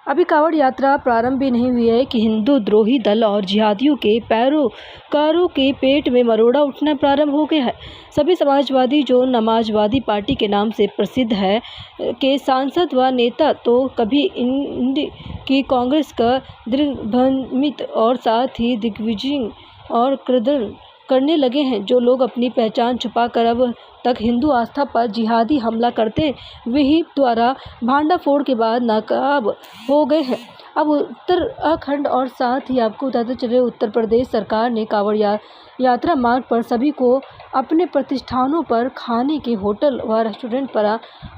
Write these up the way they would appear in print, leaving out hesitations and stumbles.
अभी कांवड़ यात्रा प्रारंभ भी नहीं हुई है कि हिंदू द्रोही दल और जिहादियों के पैरोकारों के पेट में मरोड़ा उठना प्रारंभ हो गया है। सभी समाजवादी, जो नमाजवादी पार्टी के नाम से प्रसिद्ध है, के सांसद व नेता तो कभी इंडी की कांग्रेस का दिग्भ्रमित और साथ ही दिग्विजय और कृदन करने लगे हैं। जो लोग अपनी पहचान छुपाकर अब तक हिंदू आस्था पर जिहादी हमला करते विहिप द्वारा भांडाफोड़ के बाद नाकाब हो गए हैं। अब उत्तराखंड और साथ ही आपको बताते चले उत्तर प्रदेश सरकार ने कांवड़ यात्रा मार्ग पर सभी को अपने प्रतिष्ठानों पर खाने के होटल व रेस्टोरेंट पर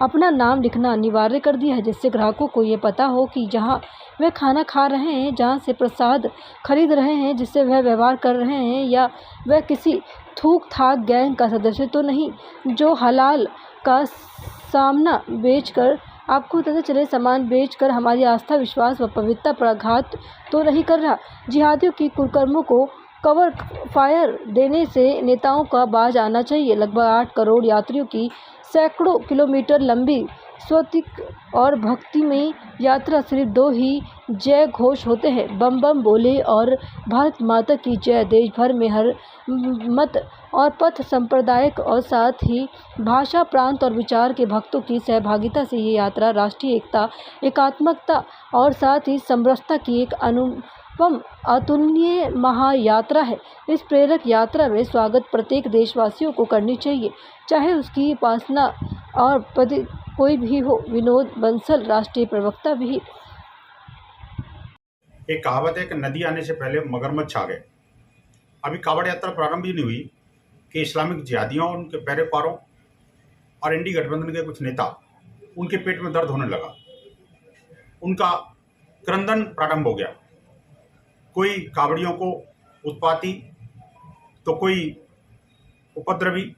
अपना नाम लिखना अनिवार्य कर दिया है, जिससे ग्राहकों को ये पता हो कि जहां वे खाना खा रहे हैं, जहां से प्रसाद खरीद रहे हैं, जिससे वह व्यवहार कर रहे हैं, या वह किसी थूक थाक गैंग का सदस्य तो नहीं, जो हलाल का सामना बेचकर आपको पता चले सामान बेचकर हमारी आस्था, विश्वास व पवित्रता पर आघात तो नहीं कर रहा। जिहादियों की कुकर्मों को कवर फायर देने से नेताओं का बाज आना चाहिए। लगभग 8 करोड़ यात्रियों की सैकड़ों किलोमीटर लंबी स्वतिक और भक्तिमय यात्रा सिर्फ 2 ही जय घोष होते हैं, बम बम बोले और भारत माता की जय। देश भर में हर मत और पथ, संप्रदायिक और साथ ही भाषा, प्रांत और विचार के भक्तों की सहभागिता से ये यात्रा राष्ट्रीय एकता, एकात्मकता और साथ ही समरसता की एक अनुपम अतुलनीय महायात्रा है। इस प्रेरक यात्रा में स्वागत प्रत्येक देशवासियों को करनी चाहिए, चाहे उसकी उपासना और पद कोई भी हो। विनोद बंसल, राष्ट्रीय प्रवक्ता भी। एक कहावत है कि नदी आने से पहले मगरमच्छ आ गए। अभी कांवड़ यात्रा प्रारंभ ही नहीं हुई कि इस्लामिक जिहादियों, उनके पैरोकारों और इंडी गठबंधन के कुछ नेता, उनके पेट में दर्द होने लगा, उनका क्रंदन प्रारंभ हो गया। कोई कांवड़ियों को उत्पाती तो कोई उपद्रवी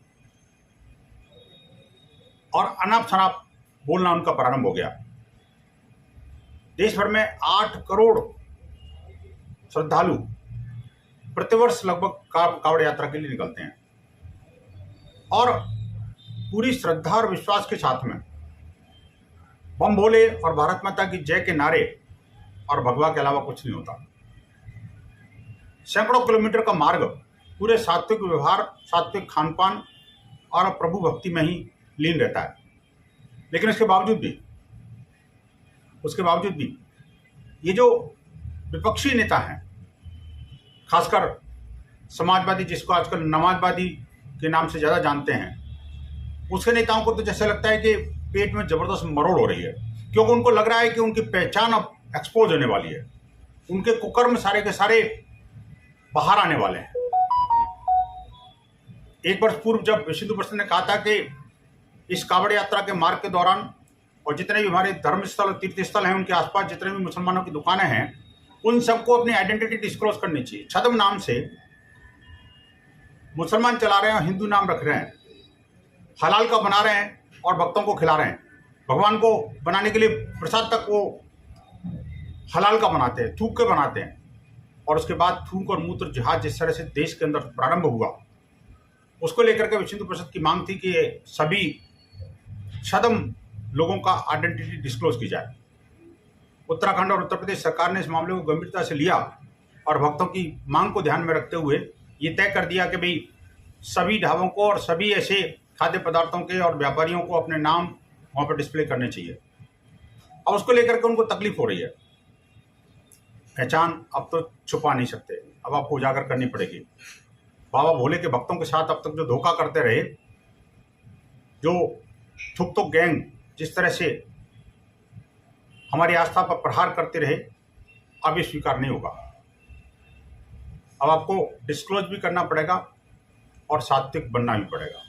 और अनाप शनाप बोलना उनका प्रारंभ हो गया। देश भर में 8 करोड़ श्रद्धालु प्रतिवर्ष लगभग कांवड़ यात्रा के लिए निकलते हैं और पूरी श्रद्धा और विश्वास के साथ में बम भोले और भारत माता की जय के नारे और भगवा के अलावा कुछ नहीं होता। सैकड़ों किलोमीटर का मार्ग पूरे सात्विक व्यवहार, सात्विक खानपान और प्रभु भक्ति में ही लीन रहता है। लेकिन उसके बावजूद भी ये जो विपक्षी नेता हैं, खासकर समाजवादी, जिसको आजकल नमाजवादी के नाम से ज़्यादा जानते हैं, उसके नेताओं को तो जैसे लगता है कि पेट में ज़बरदस्त मरोड़ हो रही है, क्योंकि उनको लग रहा है कि उनकी पहचान अब एक्सपोज होने वाली है, उनके कुकर्म सारे के सारे बाहर आने वाले हैं। एक वर्ष पूर्व जब विश्व हिंदू परिषद ने कहा था कि इस कांवड़ यात्रा के मार्ग के दौरान और जितने भी हमारे धर्मस्थल और तीर्थस्थल हैं, उनके आसपास जितने भी मुसलमानों की दुकानें हैं, उन सबको अपनी आइडेंटिटी डिस्क्लोज करनी चाहिए। छद्म नाम से मुसलमान चला रहे हैं, हिंदू नाम रख रहे हैं, हलाल का बना रहे हैं और भक्तों को खिला रहे हैं। भगवान को बनाने के लिए प्रसाद तक वो हलाल का बनाते हैं, थूक के बनाते हैं। और उसके बाद थूक और मूत्र जिहाद जिस तरह से देश के अंदर प्रारंभ हुआ, उसको लेकर के विश्व हिंदू परिषद की मांग थी कि सभी छद्म लोगों का आइडेंटिटी डिस्क्लोज की जाए। उत्तराखंड और उत्तर प्रदेश सरकार ने इस मामले को गंभीरता से लिया और भक्तों की मांग को ध्यान में रखते हुए ये तय कर दिया कि भाई सभी ढाबों को और सभी ऐसे खाद्य पदार्थों के और व्यापारियों को अपने नाम वहाँ पर डिस्प्ले करने चाहिए। अब उसको लेकर के उनको तकलीफ हो रही है। पहचान अब तो छुपा नहीं सकते, अब आपको उजागर करनी पड़ेगी। बाबा भोले के भक्तों के साथ अब तक जो धोखा करते रहे, जो थुक तो गैंग जिस तरह से हमारी आस्था पर प्रहार करते रहे, अब ये स्वीकार नहीं होगा। अब आपको डिस्क्लोज भी करना पड़ेगा और सात्विक बनना भी पड़ेगा।